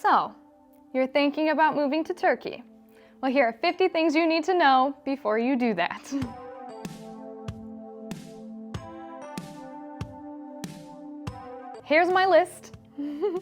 So, you're thinking about moving to Turkey. Well, here are 50 things you need to know before you do that. Here's my list.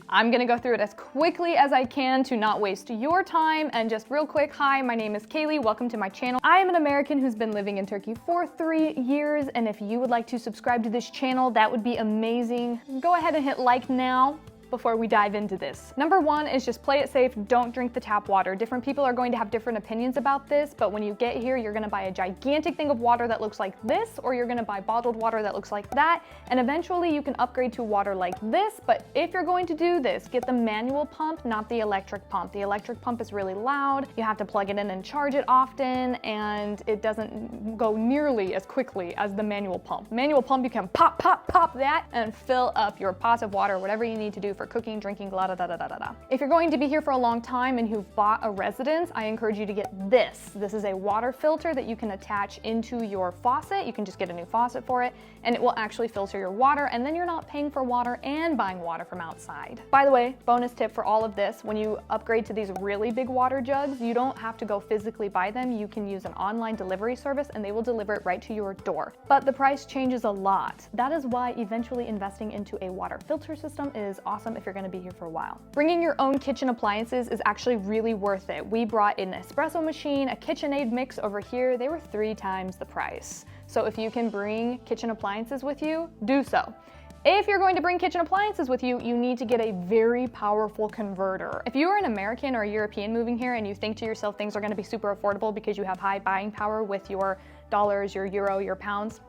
I'm gonna go through it as quickly as I can to not waste your time. And just real quick, hi, my name is Kaylee. Welcome to my channel. I am an American who's been living in Turkey for 3 years. And if you would like to subscribe to this channel, that would be amazing. Go ahead and hit like now before we dive into this. Number 1 is just play it safe. Don't drink the tap water. Different people are going to have different opinions about this, but when you get here, you're gonna buy a gigantic thing of water that looks like this, or you're gonna buy bottled water that looks like that, and eventually you can upgrade to water like this. But if you're going to do this, get the manual pump, not the electric pump. The electric pump is really loud. You have to plug it in and charge it often, and it doesn't go nearly as quickly as the manual pump. Manual pump, you can pop, pop, pop that and fill up your pot of water, whatever you need to do for cooking, drinking, blah, da, da, da, da, da. If you're going to be here for a long time and you've bought a residence, I encourage you to get this. This is a water filter that you can attach into your faucet. You can just get a new faucet for it, and it will actually filter your water, and then you're not paying for water and buying water from outside. By the way, bonus tip for all of this, when you upgrade to these really big water jugs, you don't have to go physically buy them. You can use an online delivery service and they will deliver it right to your door. But the price changes a lot. That is why eventually investing into a water filter system is awesome if you're going to be here for a while. Bringing your own kitchen appliances is actually really worth it. We brought an espresso machine, a KitchenAid mix over here. They were 3 times the price. So if you can bring kitchen appliances with you, do so. If you're going to bring kitchen appliances with you, you need to get a very powerful converter. If you are an American or a European moving here and you think to yourself things are going to be super affordable because you have high buying power with your dollars, your euro, your pounds,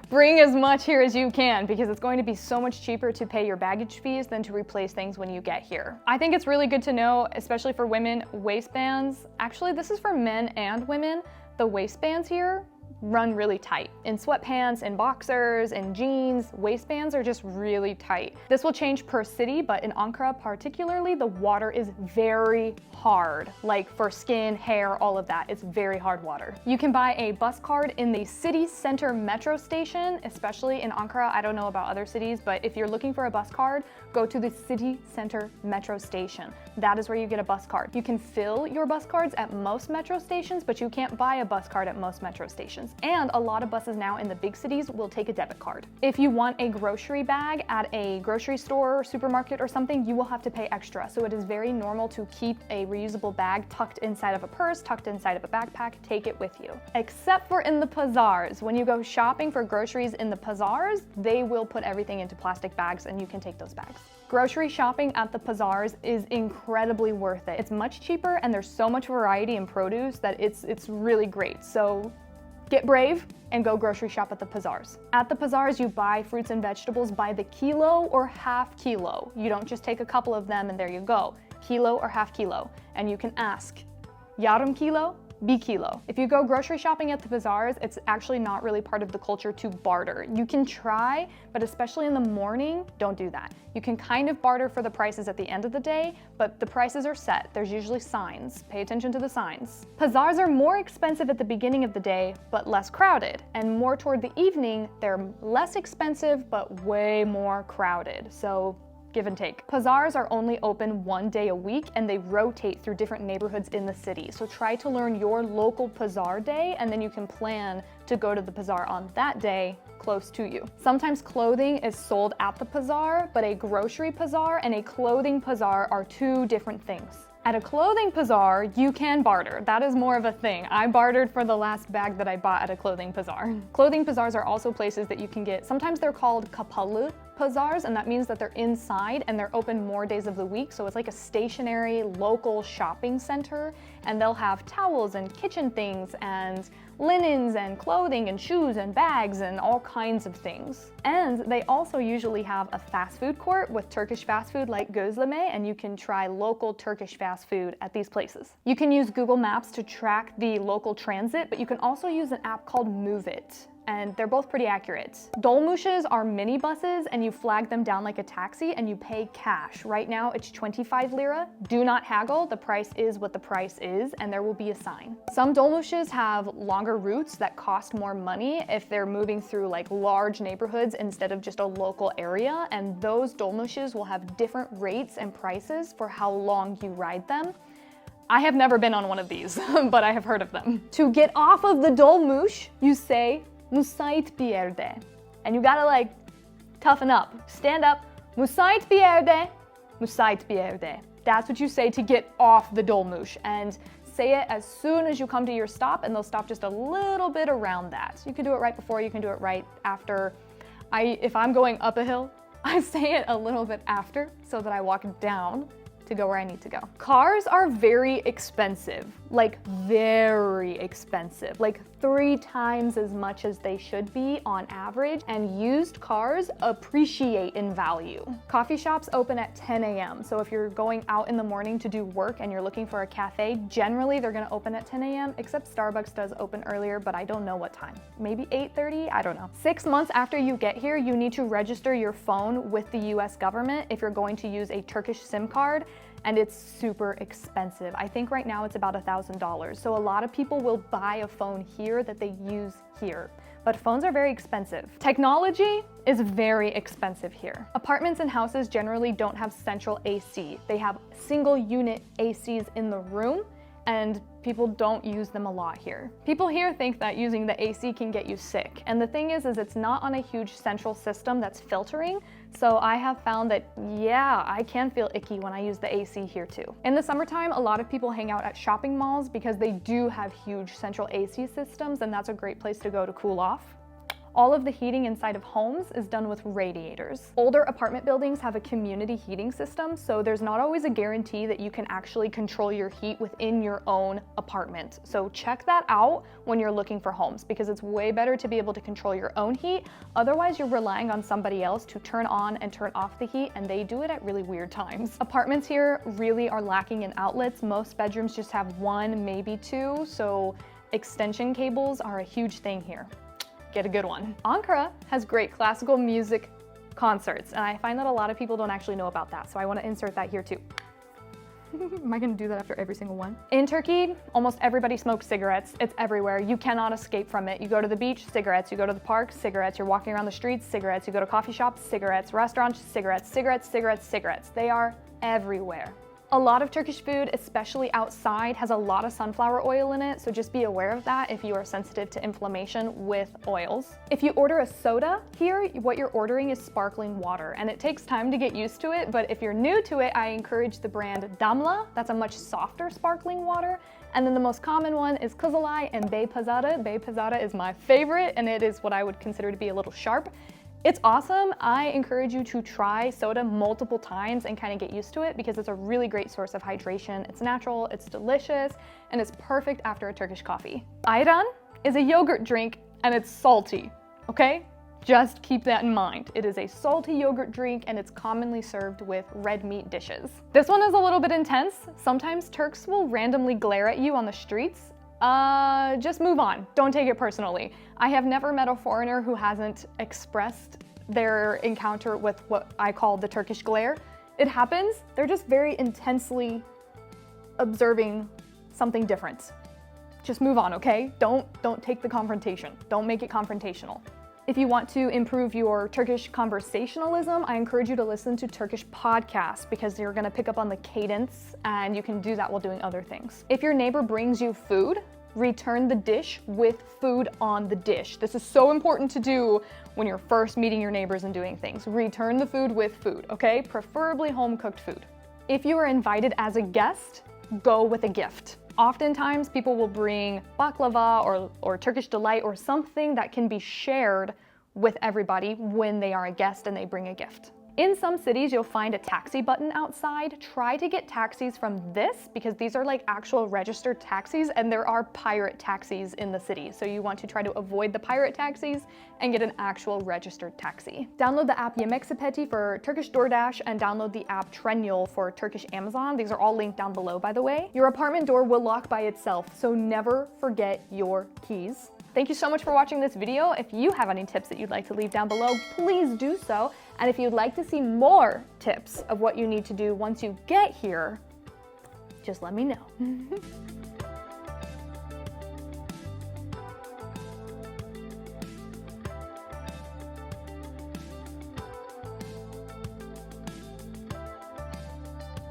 bring as much here as you can, because it's going to be so much cheaper to pay your baggage fees than to replace things when you get here. I think it's really good to know, especially for women, waistbands. Actually, this is for men and women. The waistbands here run really tight. In sweatpants, in boxers, in jeans, waistbands are just really tight. This will change per city, but in Ankara particularly, the water is very hard. Like for skin, hair, all of that, it's very hard water. You can buy a bus card in the city center metro station, especially in Ankara. I don't know about other cities, but if you're looking for a bus card, go to the city center metro station. That is where you get a bus card. You can fill your bus cards at most metro stations, but you can't buy a bus card at most metro stations. And a lot of buses now in the big cities will take a debit card. If you want a grocery bag at a grocery store, supermarket, or something, you will have to pay extra. So it is very normal to keep a reusable bag tucked inside of a purse, tucked inside of a backpack. Take it with you. Except for in the bazaars. When you go shopping for groceries in the bazaars, they will put everything into plastic bags and you can take those bags. Grocery shopping at the bazaars is incredibly worth it. It's much cheaper and there's so much variety in produce that it's really great. So get brave and go grocery shop at the bazaars. At the bazaars, you buy fruits and vegetables by the kilo or half kilo. You don't just take a couple of them and there you go. Kilo or half kilo. And you can ask, yarım kilo? Bir kilo. If you go grocery shopping at the bazaars, it's actually not really part of the culture to barter. You can try, but especially in the morning, don't do that. You can kind of barter for the prices at the end of the day, but the prices are set. There's usually signs. Pay attention to the signs. Bazaars are more expensive at the beginning of the day, but less crowded. And more toward the evening, they're less expensive, but way more crowded. So give and take. Bazaars are only open 1 day a week and they rotate through different neighborhoods in the city. So try to learn your local bazaar day and then you can plan to go to the bazaar on that day close to you. Sometimes clothing is sold at the bazaar, but a grocery bazaar and a clothing bazaar are 2 different things. At a clothing bazaar, you can barter. That is more of a thing. I bartered for the last bag that I bought at a clothing bazaar. Clothing bazaars are also places that you can get, sometimes they're called kapalı bazaars, and that means that they're inside and they're open more days of the week. So it's like a stationary local shopping center, and they'll have towels and kitchen things and linens and clothing and shoes and bags and all kinds of things. And they also usually have a fast food court with Turkish fast food like gözleme, and you can try local Turkish fast food at these places. You can use Google Maps to track the local transit, but you can also use an app called Move It. and they're both pretty accurate. Dolmuşes are mini buses, and you flag them down like a taxi and you pay cash. Right now it's 25 lira. Do not haggle, the price is what the price is, and there will be a sign. Some dolmuşes have longer routes that cost more money if they're moving through like large neighborhoods instead of just a local area, and those dolmuşes will have different rates and prices for how long you ride them. I have never been on one of these, but I have heard of them. To get off of the dolmuş, you say müsait bir yerde. And you gotta like toughen up. Stand up. Müsait bir yerde. Müsait bir yerde. That's what you say to get off the dolmuş. And say it as soon as you come to your stop, and they'll stop just a little bit around that. You can do it right before, you can do it right after. If I'm going up a hill, I say it a little bit after so that I walk down to go where I need to go. Cars are very expensive, like very expensive, like 3 times as much as they should be on average, and used cars appreciate in value. Coffee shops open at 10 a.m. So if you're going out in the morning to do work and you're looking for a cafe, generally they're gonna open at 10 a.m. except Starbucks does open earlier, but I don't know what time. Maybe 8:30, I don't know. 6 months after you get here, you need to register your phone with the US government if you're going to use a Turkish SIM card, and it's super expensive. I think right now it's about $1,000. So a lot of people will buy a phone here that they use here. But phones are very expensive. Technology is very expensive here. Apartments and houses generally don't have central AC. They have single unit ACs in the room, and people don't use them a lot here. People here think that using the AC can get you sick. And the thing is it's not on a huge central system that's filtering. So I have found that, yeah, I can feel icky when I use the AC here too. In the summertime, a lot of people hang out at shopping malls because they do have huge central AC systems, and that's a great place to go to cool off. All of the heating inside of homes is done with radiators. Older apartment buildings have a community heating system, so there's not always a guarantee that you can actually control your heat within your own apartment. So check that out when you're looking for homes, because it's way better to be able to control your own heat. Otherwise, you're relying on somebody else to turn on and turn off the heat, and they do it at really weird times. Apartments here really are lacking in outlets. Most bedrooms just have 1, maybe 2, so extension cables are a huge thing here. Get a good one. Ankara has great classical music concerts, and I find that a lot of people don't actually know about that, so I want to insert that here too. Am I gonna do that after every single one? In Turkey, almost everybody smokes cigarettes. It's everywhere. You cannot escape from it. You go to the beach, cigarettes. You go to the park, cigarettes. You're walking around the streets, cigarettes. You go to coffee shops, cigarettes. Restaurants, cigarettes. Cigarettes, cigarettes, cigarettes. They are everywhere. A lot of Turkish food, especially outside, has a lot of sunflower oil in it, so just be aware of that if you are sensitive to inflammation with oils. If you order a soda here, what you're ordering is sparkling water, and it takes time to get used to it, but if you're new to it, I encourage the brand Damla. That's a much softer sparkling water. And then the most common one is Kızılay and Beypazarı. Beypazarı is my favorite, and it is what I would consider to be a little sharp. It's awesome. I encourage you to try soda multiple times and kind of get used to it, because it's a really great source of hydration. It's natural, it's delicious, and it's perfect after a Turkish coffee. Ayran is a yogurt drink, and it's salty, okay? Just keep that in mind. It is a salty yogurt drink, and it's commonly served with red meat dishes. This one is a little bit intense. Sometimes Turks will randomly glare at you on the streets. Just move on. Don't take it personally. I have never met a foreigner who hasn't expressed their encounter with what I call the Turkish glare. It happens. They're just very intensely observing something different. Just move on, okay? Don't take the confrontation. Don't make it confrontational. If you want to improve your Turkish conversationalism, I encourage you to listen to Turkish podcasts, because you're gonna pick up on the cadence, and you can do that while doing other things. If your neighbor brings you food, return the dish with food on the dish. This is so important to do when you're first meeting your neighbors and doing things. Return the food with food, okay? Preferably home-cooked food. If you are invited as a guest, go with a gift. Oftentimes, people will bring baklava or Turkish delight or something that can be shared with everybody when they are a guest and they bring a gift. In some cities, you'll find a taxi button outside. Try to get taxis from this, because these are like actual registered taxis, and there are pirate taxis in the city. So you want to try to avoid the pirate taxis and get an actual registered taxi. Download the app Yemek Sepeti for Turkish DoorDash, and download the app Trendyol for Turkish Amazon. These are all linked down below, by the way. Your apartment door will lock by itself, so never forget your keys. Thank you so much for watching this video. If you have any tips that you'd like to leave down below, please do so. And if you'd like to see more tips of what you need to do once you get here, just let me know.